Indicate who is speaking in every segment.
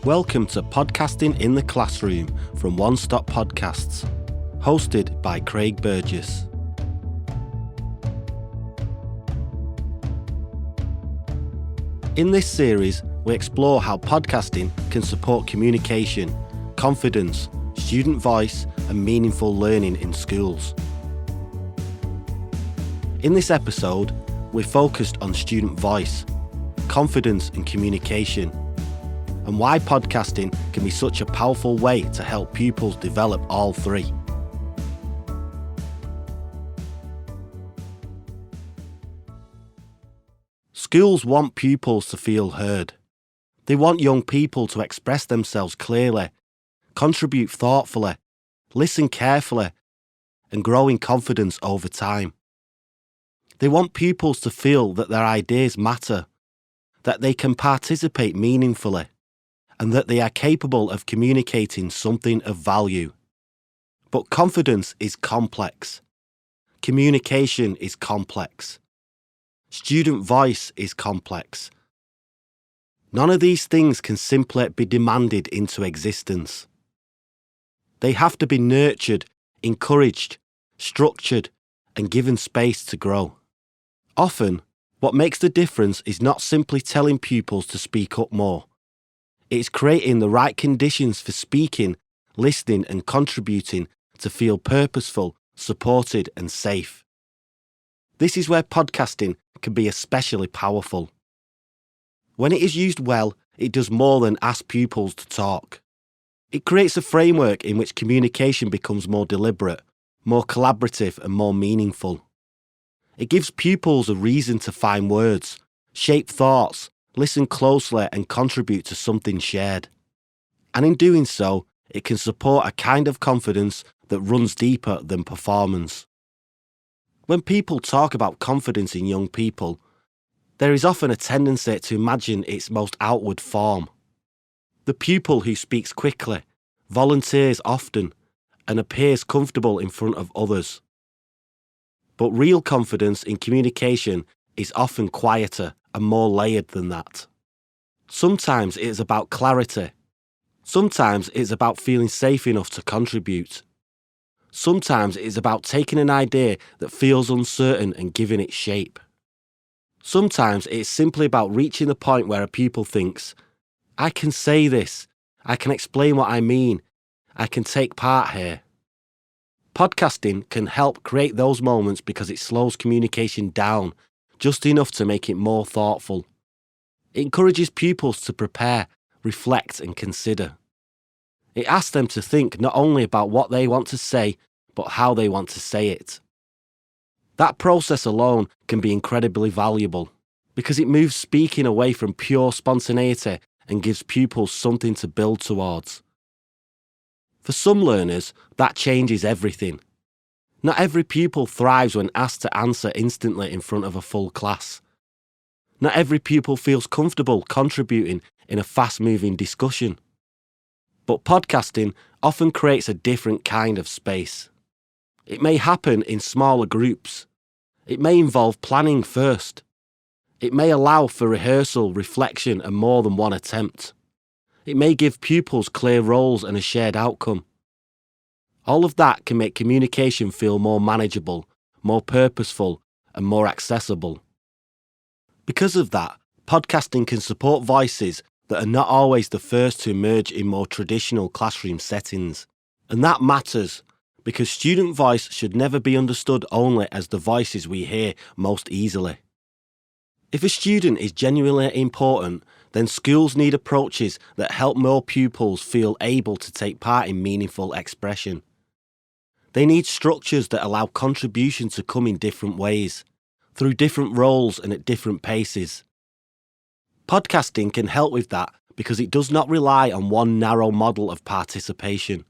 Speaker 1: Welcome to Podcasting in the Classroom from One Stop Podcasts, hosted by Craig Burgess. In this series, we explore how podcasting can support communication, confidence, student voice, and meaningful learning in schools. In this episode, we're focused on student voice, confidence and communication, and why podcasting can be such a powerful way to help pupils develop all three. Schools want pupils to feel heard. They want young people to express themselves clearly, contribute thoughtfully, listen carefully, and grow in confidence over time. They want pupils to feel that their ideas matter, that they can participate meaningfully, and that they are capable of communicating something of value. But confidence is complex. Communication is complex. Student voice is complex. None of these things can simply be demanded into existence. They have to be nurtured, encouraged, structured, and given space to grow. Often, what makes the difference is not simply telling pupils to speak up more. It's creating the right conditions for speaking, listening, and contributing to feel purposeful, supported, and safe. This is where podcasting can be especially powerful. When it is used well, it does more than ask pupils to talk. It creates a framework in which communication becomes more deliberate, more collaborative, and more meaningful. It gives pupils a reason to find words, shape thoughts, listen closely, and contribute to something shared. And in doing so, it can support a kind of confidence that runs deeper than performance. When people talk about confidence in young people, there is often a tendency to imagine its most outward form. The pupil who speaks quickly, volunteers often, and appears comfortable in front of others. But real confidence in communication is often quieter and more layered than that. Sometimes it is about clarity. Sometimes it is about feeling safe enough to contribute. Sometimes it is about taking an idea that feels uncertain and giving it shape. Sometimes it is simply about reaching the point where a pupil thinks, I can say this, I can explain what I mean, I can take part here. Podcasting can help create those moments because it slows communication down just enough to make it more thoughtful. It encourages pupils to prepare, reflect, and consider. It asks them to think not only about what they want to say, but how they want to say it. That process alone can be incredibly valuable because it moves speaking away from pure spontaneity and gives pupils something to build towards. For some learners, that changes everything. Not every pupil thrives when asked to answer instantly in front of a full class. Not every pupil feels comfortable contributing in a fast-moving discussion. But podcasting often creates a different kind of space. It may happen in smaller groups. It may involve planning first. It may allow for rehearsal, reflection, and more than one attempt. It may give pupils clear roles and a shared outcome. All of that can make communication feel more manageable, more purposeful, and more accessible. Because of that, podcasting can support voices that are not always the first to emerge in more traditional classroom settings. And that matters, because student voice should never be understood only as the voices we hear most easily. If a student is genuinely important, then schools need approaches that help more pupils feel able to take part in meaningful expression. They need structures that allow contribution to come in different ways, through different roles and at different paces. Podcasting can help with that because it does not rely on one narrow model of participation.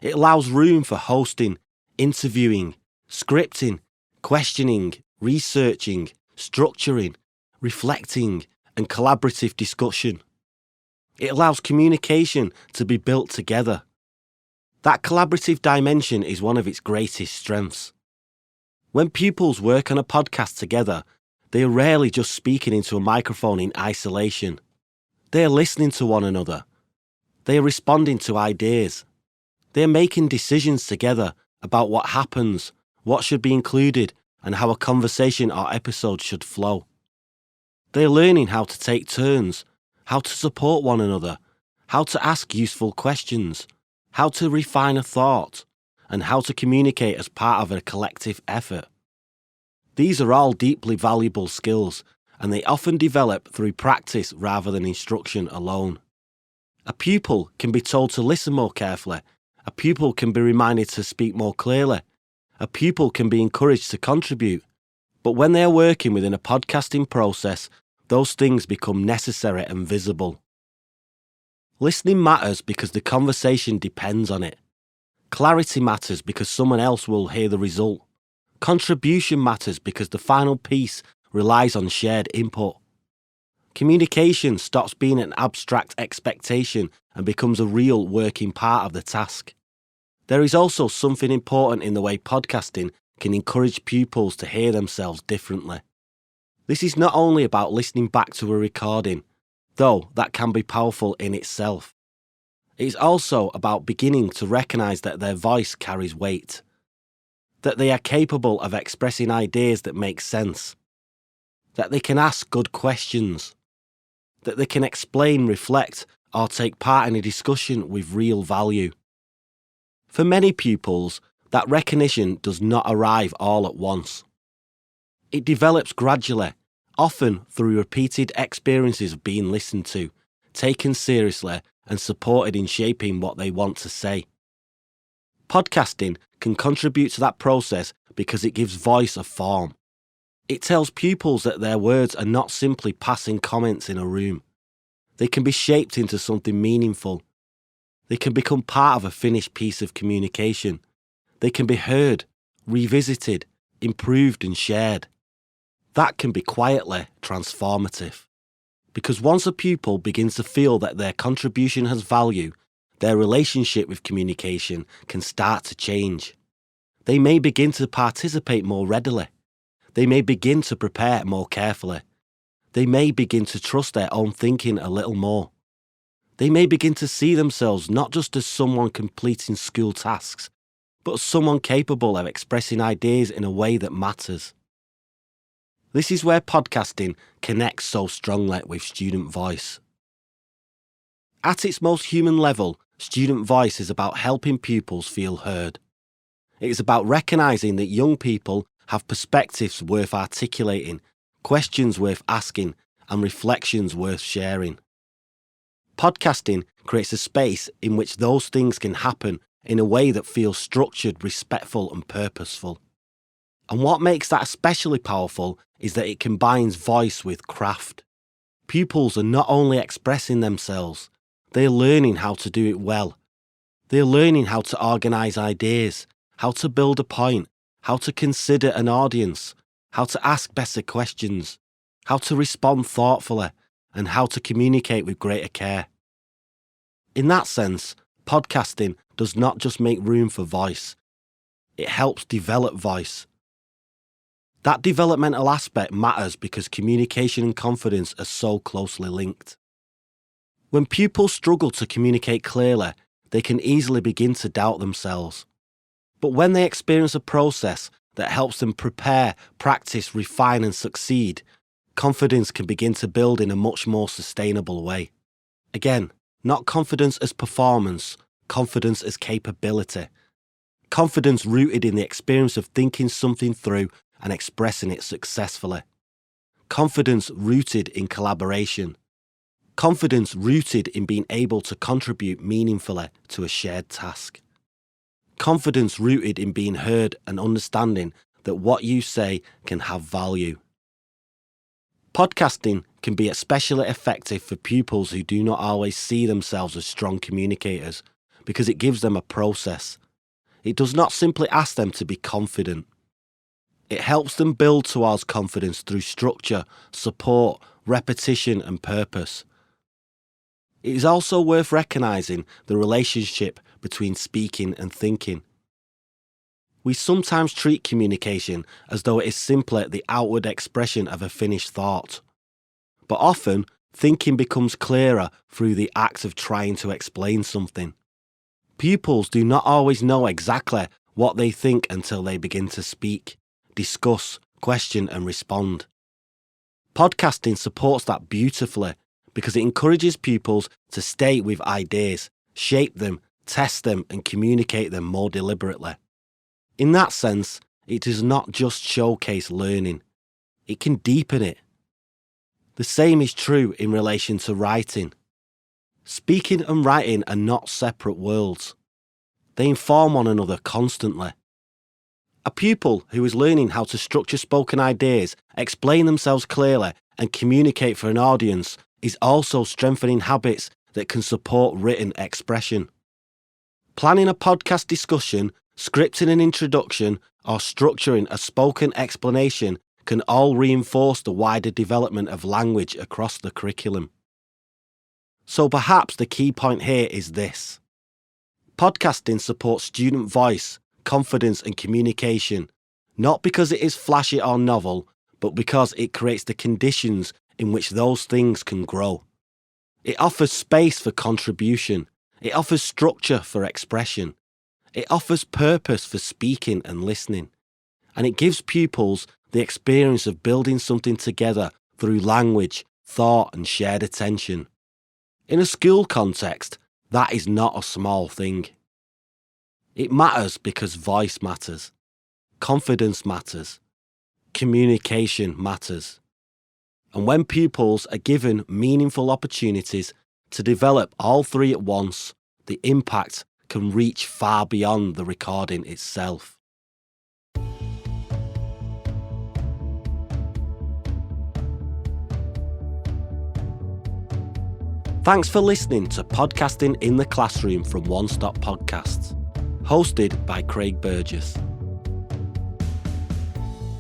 Speaker 1: It allows room for hosting, interviewing, scripting, questioning, researching, structuring, reflecting, and collaborative discussion. It allows communication to be built together. That collaborative dimension is one of its greatest strengths. When pupils work on a podcast together, they are rarely just speaking into a microphone in isolation. They are listening to one another, They are responding to ideas. They are making decisions together about what happens, what should be included, and how a conversation or episode should flow. They are learning how to take turns, how to support one another, how to ask useful questions, how to refine a thought, and how to communicate as part of a collective effort. These are all deeply valuable skills, and they often develop through practice rather than instruction alone. A pupil can be told to listen more carefully. A pupil can be reminded to speak more clearly. A pupil can be encouraged to contribute. But when they are working within a podcasting process, those things become necessary and visible. Listening matters because the conversation depends on it. Clarity matters because someone else will hear the result. Contribution matters because the final piece relies on shared input. Communication stops being an abstract expectation and becomes a real working part of the task. There is also something important in the way podcasting can encourage pupils to hear themselves differently. This is not only about listening back to a recording, though that can be powerful in itself. It is also about beginning to recognise that their voice carries weight, that they are capable of expressing ideas that make sense, that they can ask good questions, that they can explain, reflect, or take part in a discussion with real value. For many pupils, that recognition does not arrive all at once. It develops gradually, often through repeated experiences of being listened to, taken seriously, and supported in shaping what they want to say. Podcasting can contribute to that process because it gives voice a form. It tells pupils that their words are not simply passing comments in a room. They can be shaped into something meaningful. They can become part of a finished piece of communication. They can be heard, revisited, improved and shared. That can be quietly transformative. Because once a pupil begins to feel that their contribution has value, their relationship with communication can start to change. They may begin to participate more readily. They may begin to prepare more carefully. They may begin to trust their own thinking a little more. They may begin to see themselves not just as someone completing school tasks, but as someone capable of expressing ideas in a way that matters. This is where podcasting connects so strongly with student voice. At its most human level, student voice is about helping pupils feel heard. It is about recognising that young people have perspectives worth articulating, questions worth asking, and reflections worth sharing. Podcasting creates a space in which those things can happen in a way that feels structured, respectful, and purposeful. And what makes that especially powerful is that it combines voice with craft. Pupils are not only expressing themselves, they are learning how to do it well. They are learning how to organise ideas, how to build a point, how to consider an audience, how to ask better questions, how to respond thoughtfully, and how to communicate with greater care. In that sense, podcasting does not just make room for voice, it helps develop voice. That developmental aspect matters because communication and confidence are so closely linked. When pupils struggle to communicate clearly, they can easily begin to doubt themselves. But when they experience a process that helps them prepare, practice, refine and succeed, confidence can begin to build in a much more sustainable way. Again, not confidence as performance, confidence as capability. Confidence rooted in the experience of thinking something through and expressing it successfully. Confidence rooted in collaboration. Confidence rooted in being able to contribute meaningfully to a shared task. Confidence rooted in being heard and understanding that what you say can have value. Podcasting can be especially effective for pupils who do not always see themselves as strong communicators because it gives them a process. It does not simply ask them to be confident. It helps them build towards confidence through structure, support, repetition and purpose. It is also worth recognising the relationship between speaking and thinking. We sometimes treat communication as though it is simply the outward expression of a finished thought. But often, Thinking becomes clearer through the act of trying to explain something. Pupils do not always know exactly what they think until they begin to speak, discuss, question and respond. Podcasting supports that beautifully because it encourages pupils to stay with ideas, shape them, test them and communicate them more deliberately. In that sense, it does not just showcase learning, it can deepen it. The same is true in relation to writing. Speaking and writing are not separate worlds. They inform one another constantly. A pupil who is learning how to structure spoken ideas, explain themselves clearly, and communicate for an audience is also strengthening habits that can support written expression. Planning a podcast discussion, scripting an introduction, or structuring a spoken explanation can all reinforce the wider development of language across the curriculum. So perhaps the key point here is this. Podcasting supports student voice, confidence and communication, not because it is flashy or novel, but because it creates the conditions in which those things can grow. It offers space for contribution. It offers structure for expression. It offers purpose for speaking and listening. And it gives pupils the experience of building something together through language, thought and shared attention. In a school context, that is not a small thing. It matters because voice matters, confidence matters, communication matters. And when pupils are given meaningful opportunities to develop all three at once, the impact can reach far beyond the recording itself. Thanks for listening to Podcasting in the Classroom from One Stop Podcasts, hosted by Craig Burgess.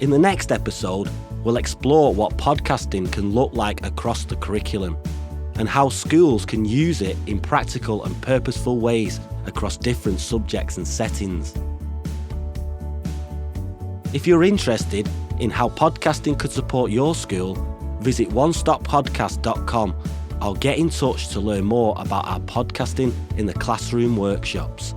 Speaker 1: In the next episode, we'll explore what podcasting can look like across the curriculum and how schools can use it in practical and purposeful ways across different subjects and settings. If you're interested in how podcasting could support your school, visit onestoppodcast.com or get in touch to learn more about our Podcasting in the Classroom workshops.